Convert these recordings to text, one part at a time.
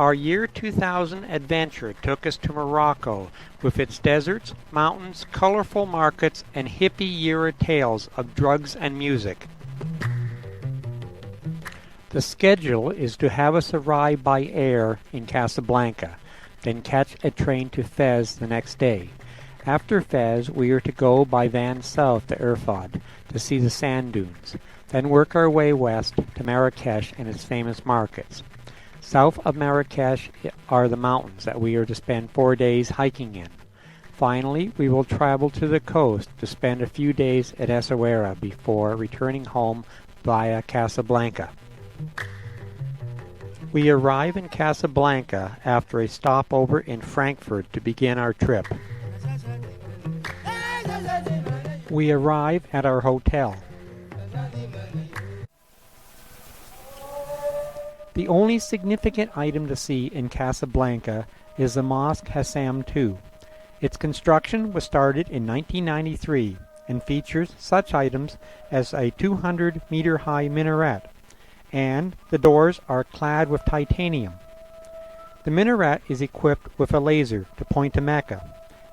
Our year 2000 adventure took us to Morocco with its deserts, mountains, colorful markets, and hippie-era tales of drugs and music. The schedule is to have us arrive by air in Casablanca, then catch a train to Fez the next day. After Fez, we are to go by van south to Irfad to see the sand dunes, then work our way west to Marrakesh and its famous markets. South of Marrakesh are the mountains that we are to spend 4 days hiking in. Finally, we will travel to the coast to spend a few days at Essaouira before returning home via Casablanca. We arrive in Casablanca after a stopover in Frankfurt to begin our trip. We arrive at our hotel. The only significant item to see in Casablanca is the Mosque Hassam II. Its construction was started in 1993 and features such items as a 200-meter-high minaret, and the doors are clad with titanium. The minaret is equipped with a laser to point to Mecca,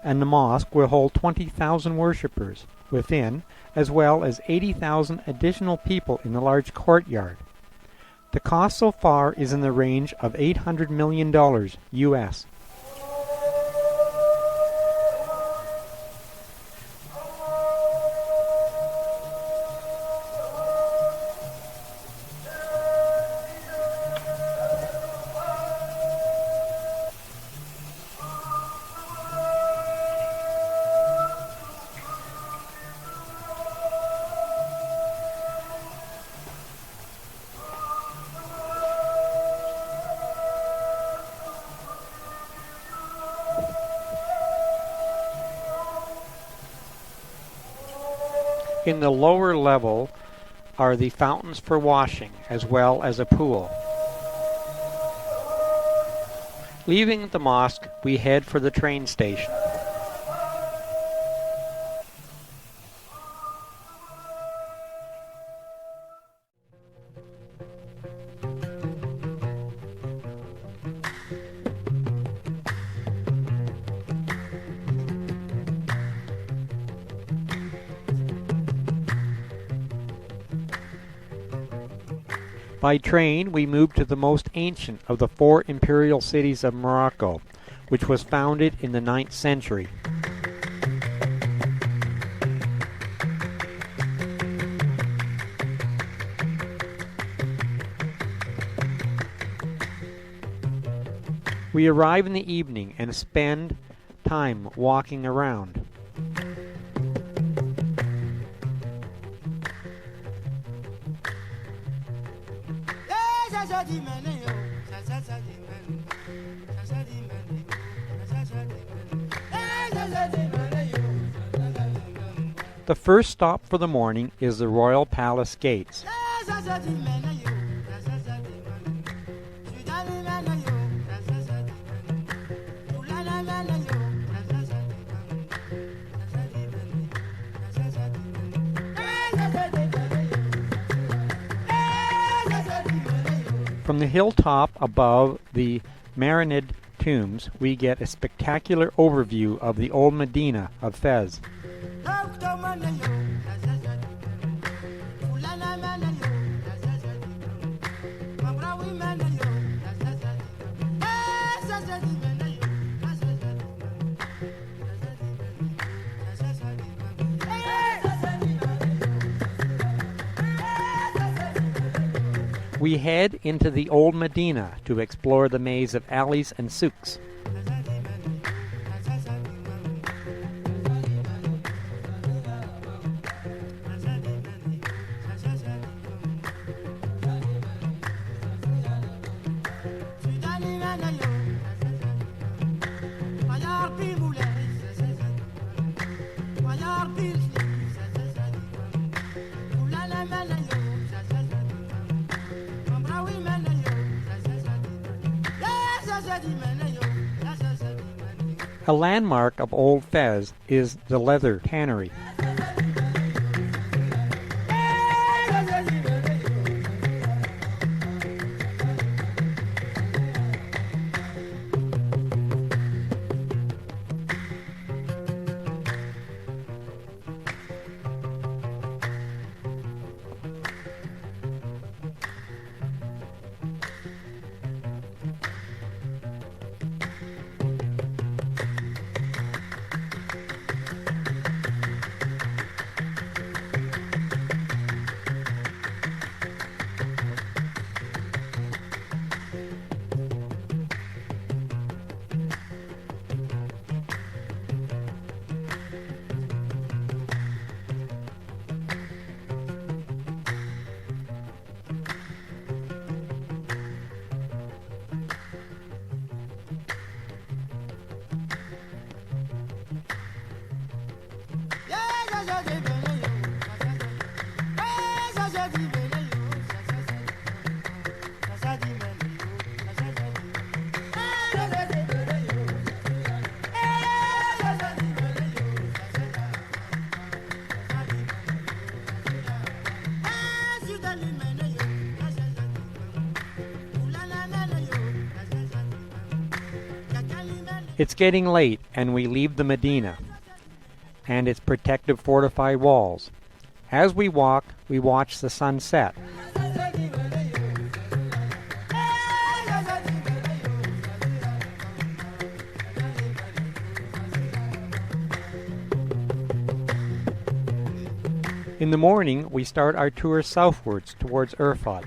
and the mosque will hold 20,000 worshippers within, as well as 80,000 additional people in the large courtyard. The cost so far is in the range of $800 million US. In the lower level are the fountains for washing, as well as a pool. Leaving the mosque, we head for the train station. By train, we moved to the most ancient of the 4 imperial cities of Morocco, which was founded in the 9th century. We arrive in the evening and spend time walking around. The first stop for the morning is the Royal Palace Gates. From the hilltop above the Marinid tombs, we get a spectacular overview of the old Medina of Fez. We head into the old Medina to explore the maze of alleys and souks. A landmark of Old Fez is the leather tannery. It's getting late, and we leave the Medina and its protective fortified walls. As we walk, we watch the sun set. In the morning, we start our tour southwards towards Urfat.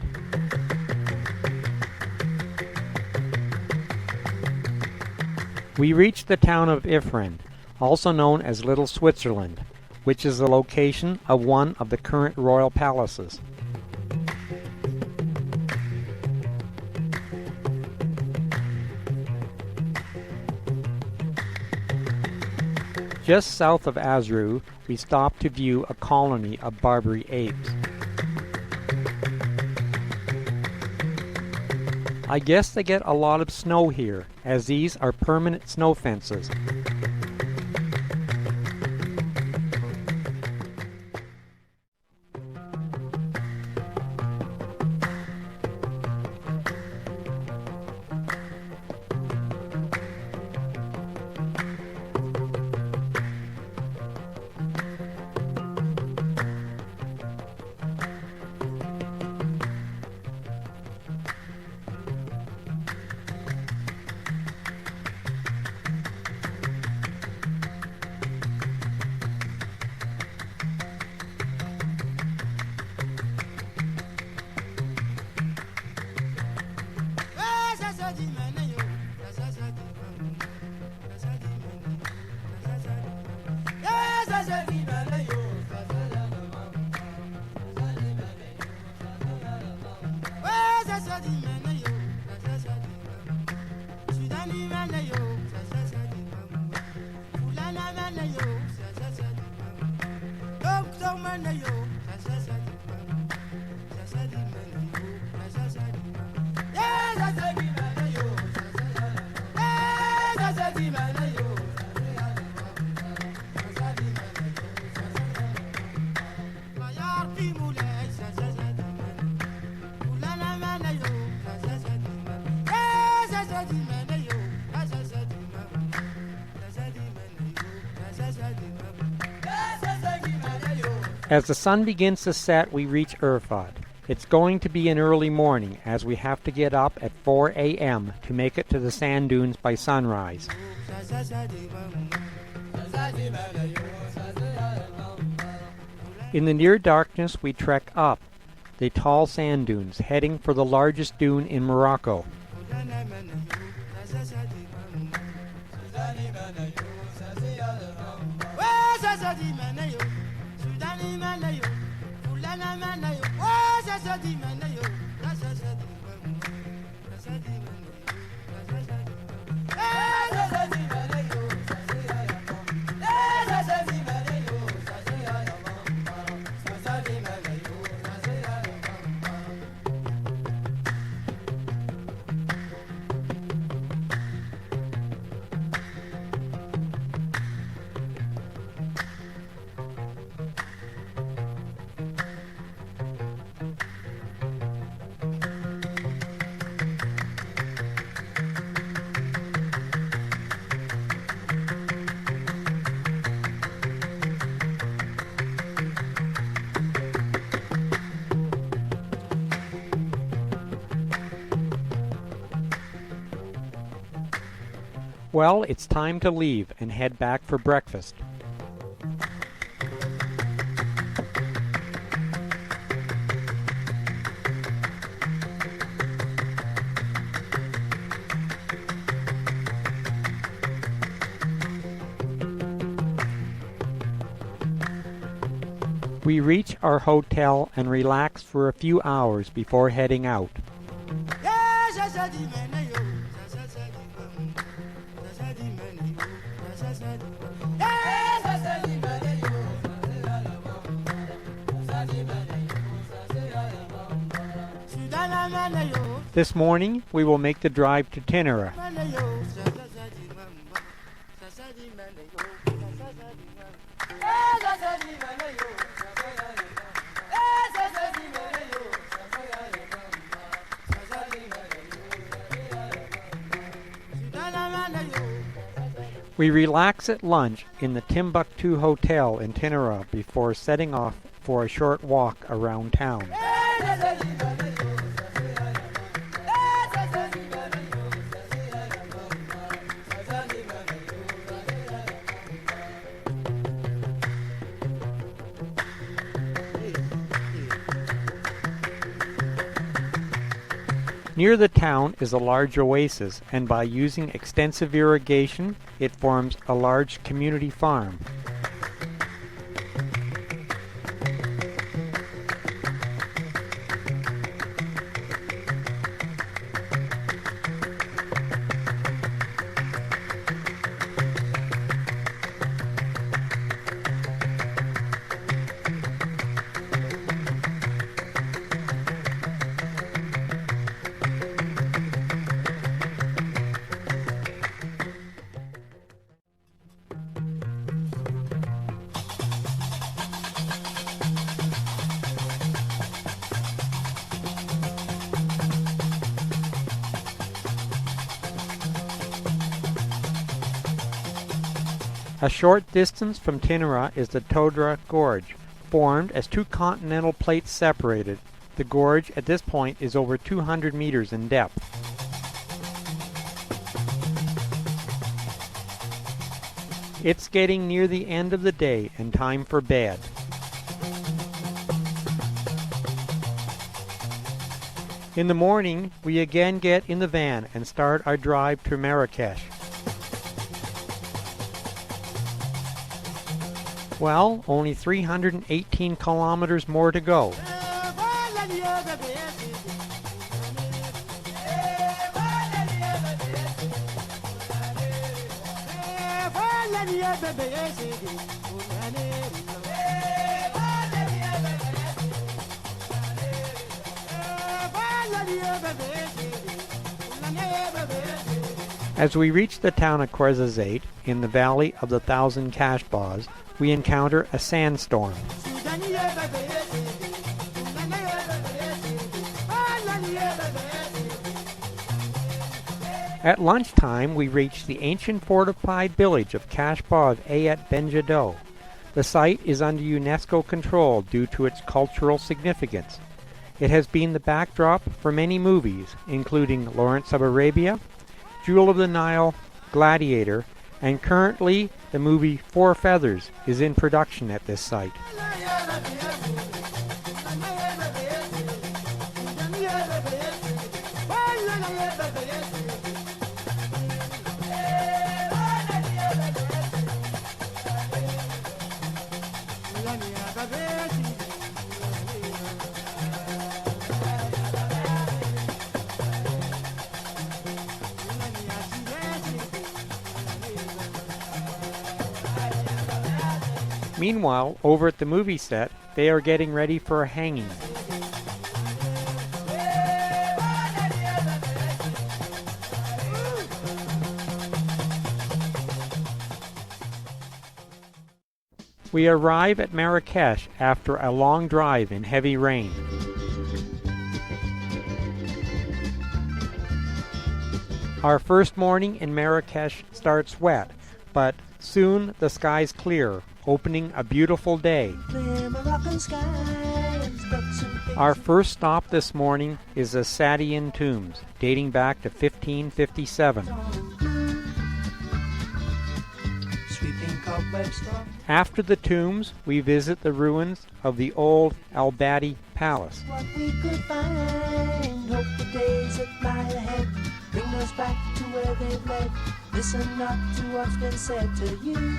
We reach the town of Ifrin, also known as Little Switzerland, which is the location of one of the current royal palaces. Just south of Azru, we stop to view a colony of Barbary apes. I guess they get a lot of snow here, as these are permanent snow fences. As the sun begins to set, we reach Urfat. It's going to be an early morning, as we have to get up at 4 a.m. to make it to the sand dunes by sunrise. In the near darkness, we trek up the tall sand dunes, heading for the largest dune in Morocco. Well, it's time to leave and head back for breakfast. We reach our hotel and relax for a few hours before heading out. This morning, we will make the drive to Tenerife. We relax at lunch in the Timbuktu Hotel in Tinara before setting off for a short walk around town. Near the town is a large oasis, and by using extensive irrigation, it forms a large community farm. A short distance from Tinara is the Todra Gorge, formed as two continental plates separated. The gorge at this point is over 200 meters in depth. It's getting near the end of the day and time for bed. In the morning, we again get in the van and start our drive to Marrakesh. Well, only 318 kilometers more to go. As we reach the town of Ouarzazate, in the Valley of the Thousand Kashbas, we encounter a sandstorm. At lunchtime, we reach the ancient fortified village of Kashba of Ayat Benjado. The site is under UNESCO control due to its cultural significance. It has been the backdrop for many movies, including Lawrence of Arabia, Jewel of the Nile, Gladiator, and currently the movie Four Feathers is in production at this site. Meanwhile, over at the movie set, they are getting ready for a hanging. We arrive at Marrakesh after a long drive in heavy rain. Our first morning in Marrakesh starts wet, but soon the skies clear, opening a beautiful day. Our first stop this morning is the Saadian tombs, dating back to 1557. After the tombs, we visit the ruins of the old Al-Badi Palace. What we could find, hope the days that lie ahead bring us back to where they've led. Listen not to what's been said to you.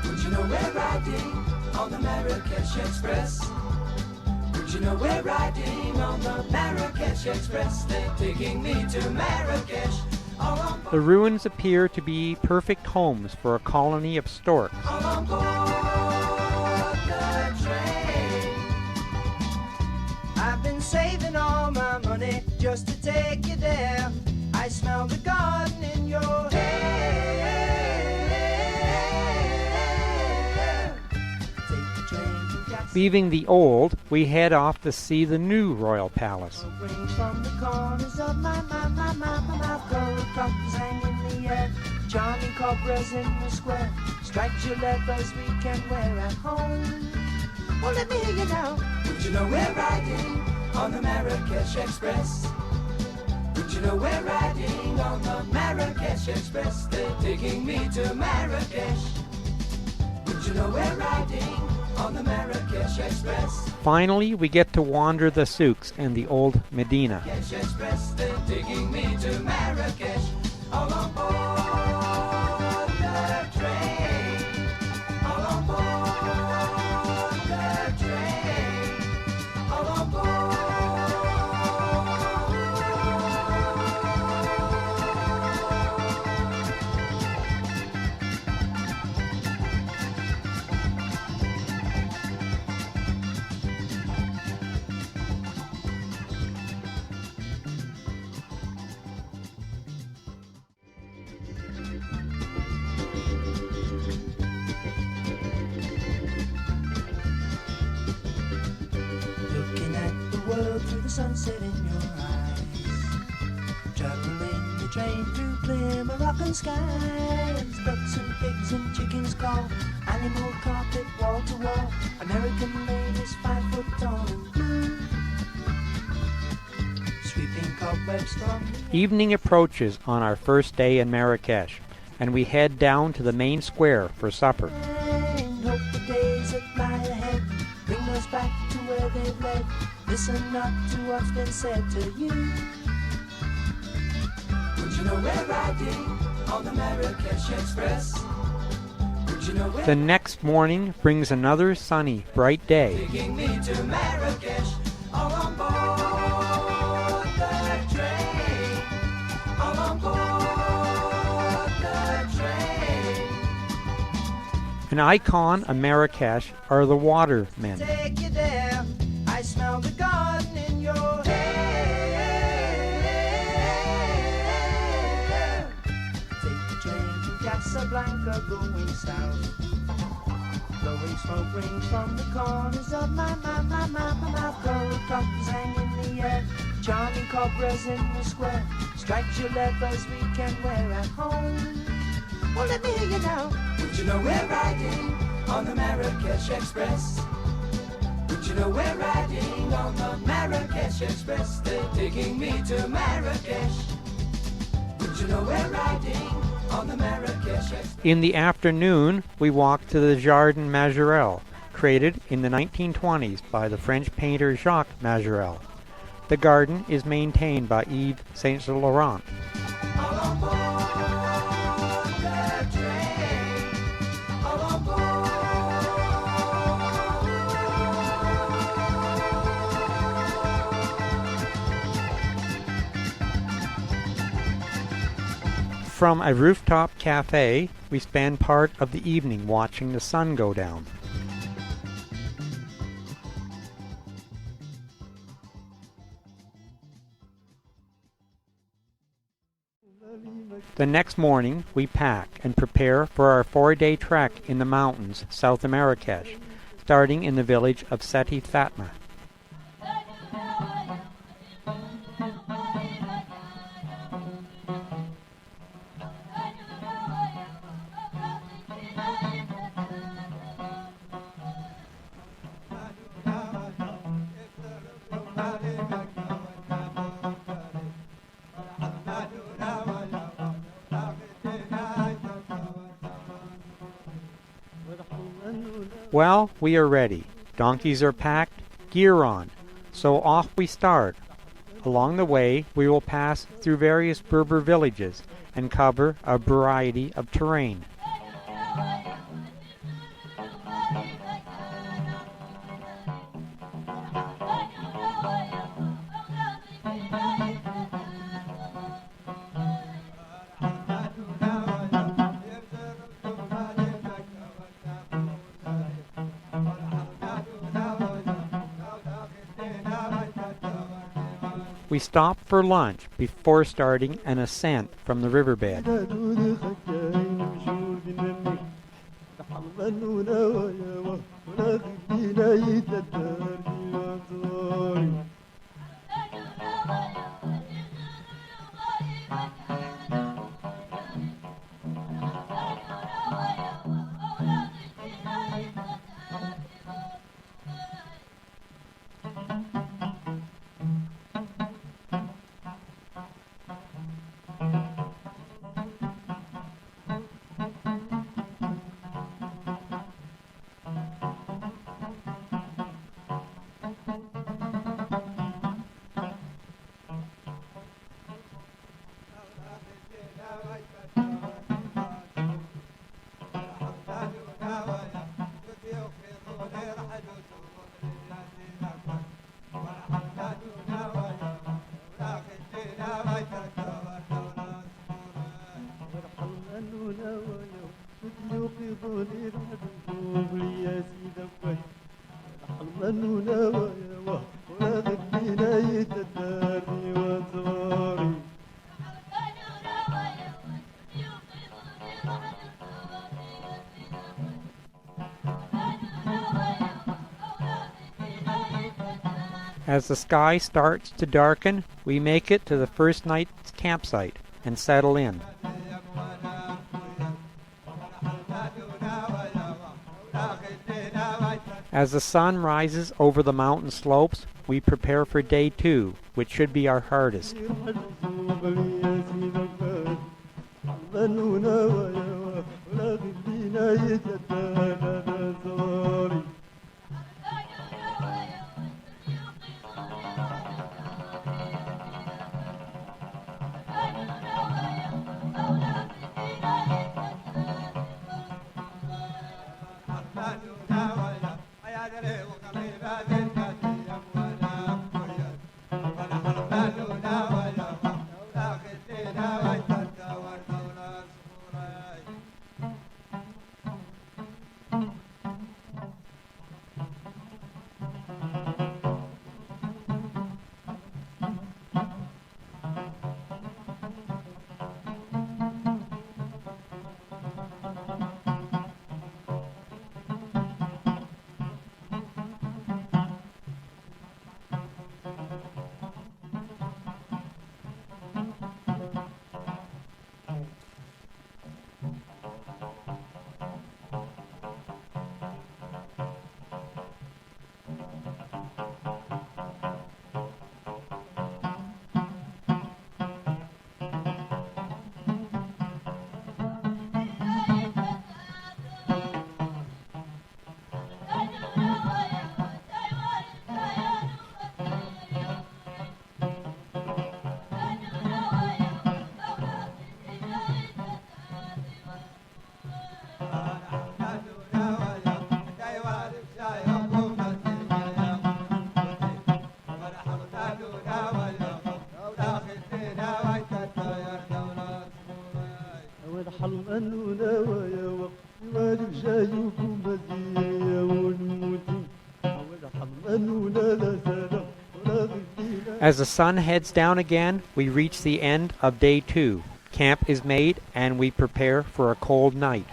Would you know we're riding on the Marrakesh Express? Would you know we're riding on the Marrakesh Express? They're taking me to Marrakesh. The ruins appear to be perfect homes for a colony of storks. All on board the train. I've been saving all my money just to take you there. I smell the garden in your hair. Take the train to Castle. Leaving the old, we head off to see the new royal palace. Rings from the corners of my mouth. Gold buttons hang in the the air, charming cobras in the square, striped levers we can wear at home. Well, let me hear you now. Would you know we're riding on the Marrakesh Express? Would you know we're riding on the Marrakesh Express? They're taking me to Marrakesh. Would you know we're riding on the Marrakesh Express? Finally, we get to wander the souks and the old Medina. Marrakesh Express, they're taking me to Marrakesh. All on board the train. All on board the train. All on board. Looking at the world through the sunset in your eyes, traveling the train through clear Moroccan skies. Ducks and pigs and chickens call, animal carpet wall to wall, American ladies 5 foot tall and blue, sweeping cobwebs from the Evening approaches on our first day in Marrakesh, and we head down to the main square for supper. and hope the days that lie ahead bring us back to where they've led. Listen not to what's been said to you. Would you know we're riding on the Marrakesh Express? Would you know we're The next morning brings another sunny, bright day. taking me to Marrakesh? All on board the train. All on board the train. An icon of Marrakesh are the watermen. Take you there. I smell the garden in your hair. Take the train to Casablanca going south. Blowing smoke rings from the corners of my mouth. Gold cups hang in the air, charming cobras in the square, striped levers we can wear at home. Well, let me hear you now. Would you know we're riding on the Marrakesh Express? Would you know we're riding on the Marrakesh Express? They're taking me to Marrakesh. Would you know we're riding on the Marrakesh Express? In the afternoon, we walk to the Jardin Majorelle, created in the 1920s by the French painter Jacques Majorelle. The garden is maintained by Yves Saint Laurent. All on board the train. All on board. From a rooftop cafe, we spend part of the evening watching the sun go down. The next morning, we pack and prepare for our 4-day trek in the mountains south of Marrakesh, starting in the village of Seti Fatma. Well, we are ready. Donkeys are packed, gear on. So off we start. Along the way, we will pass through various Berber villages and cover a variety of terrain. We stop for lunch before starting an ascent from the riverbed. As the sky starts to darken, we make it to the first night's campsite and settle in. As the sun rises over the mountain slopes, we prepare for day 2, which should be our hardest. As the sun heads down again, we reach the end of day 2. Camp is made and we prepare for a cold night.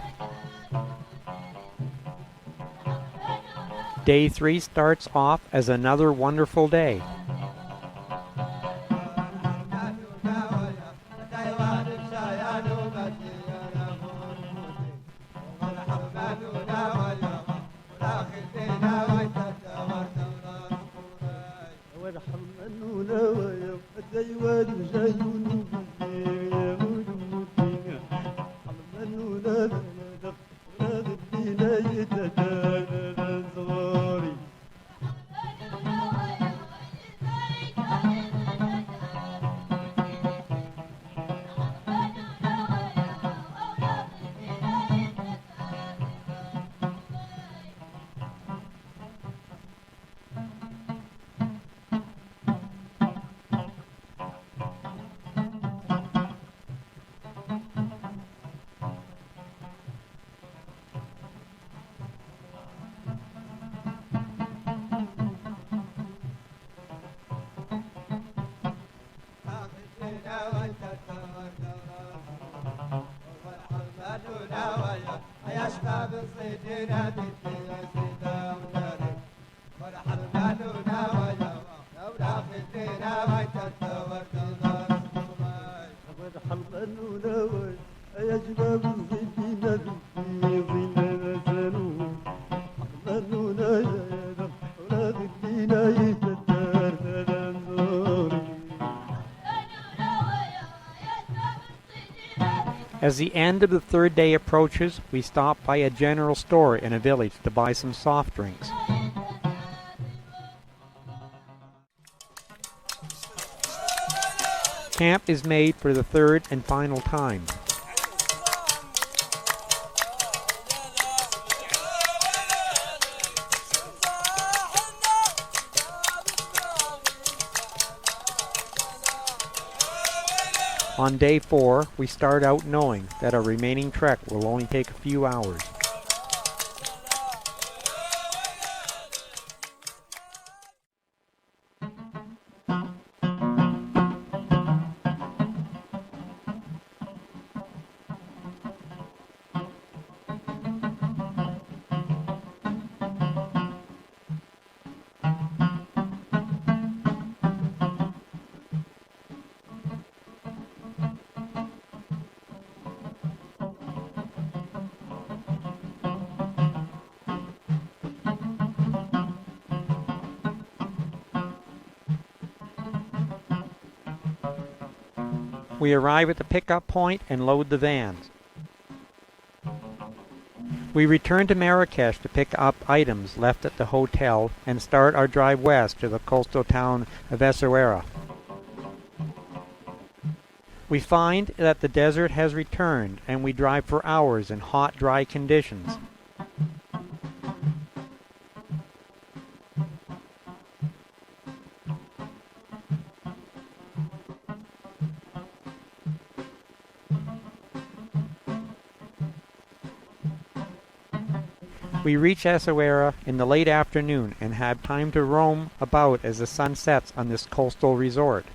Day 3 starts off as another wonderful day. As the end of the 3rd day approaches, we stop by a general store in a village to buy some soft drinks. Camp is made for the 3rd and final time. On day 4, we start out knowing that our remaining trek will only take a few hours. We arrive at the pickup point and load the vans. We return to Marrakesh to pick up items left at the hotel and start our drive west to the coastal town of Essaouira. We find that the desert has returned and we drive for hours in hot, dry conditions. We reach Essaouira in the late afternoon and have time to roam about as the sun sets on this coastal resort.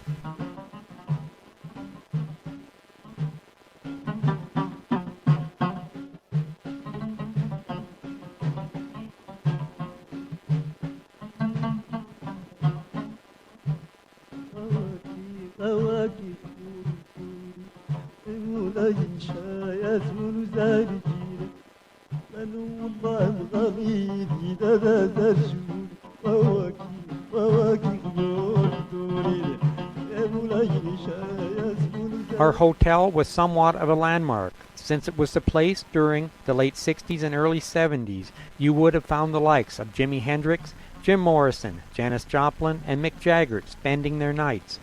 Our hotel was somewhat of a landmark. Since it was the place during the late 60s and early 70s, you would have found the likes of Jimi Hendrix, Jim Morrison, Janis Joplin, and Mick Jagger spending their nights.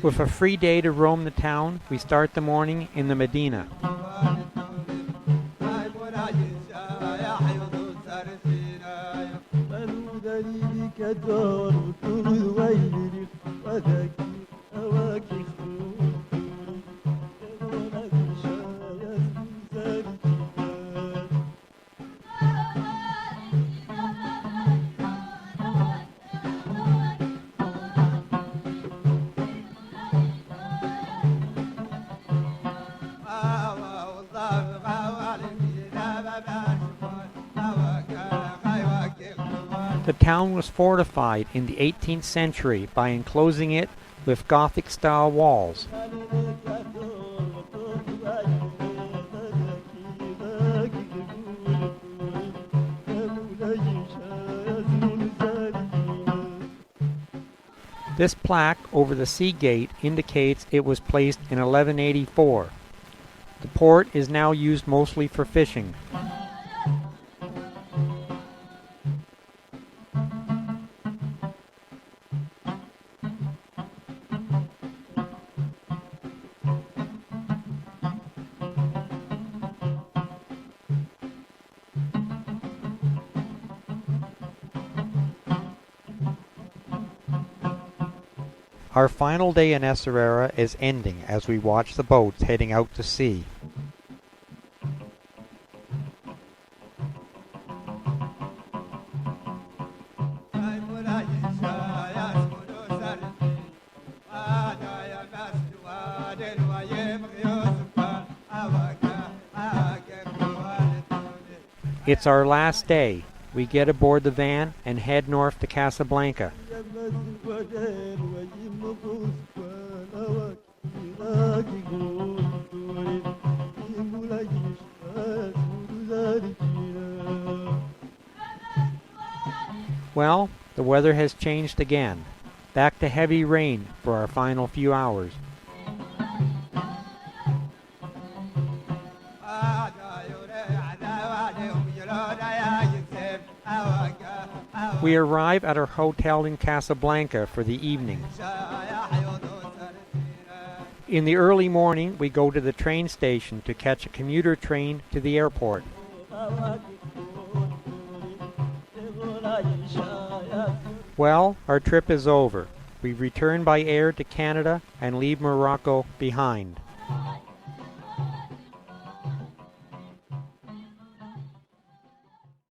With a free day to roam the town, we start the morning in the Medina. The town was fortified in the 18th century by enclosing it with Gothic-style walls. This plaque over the sea gate indicates it was placed in 1184. The port is now used mostly for fishing. Our final day in Essaouira is ending as we watch the boats heading out to sea. It's our last day. We get aboard the van and head north to Casablanca. Well, the weather has changed again. Back to heavy rain for our final few hours. We arrive at our hotel in Casablanca for the evening. In the early morning, we go to the train station to catch a commuter train to the airport. Well, our trip is over. We return by air to Canada and leave Morocco behind.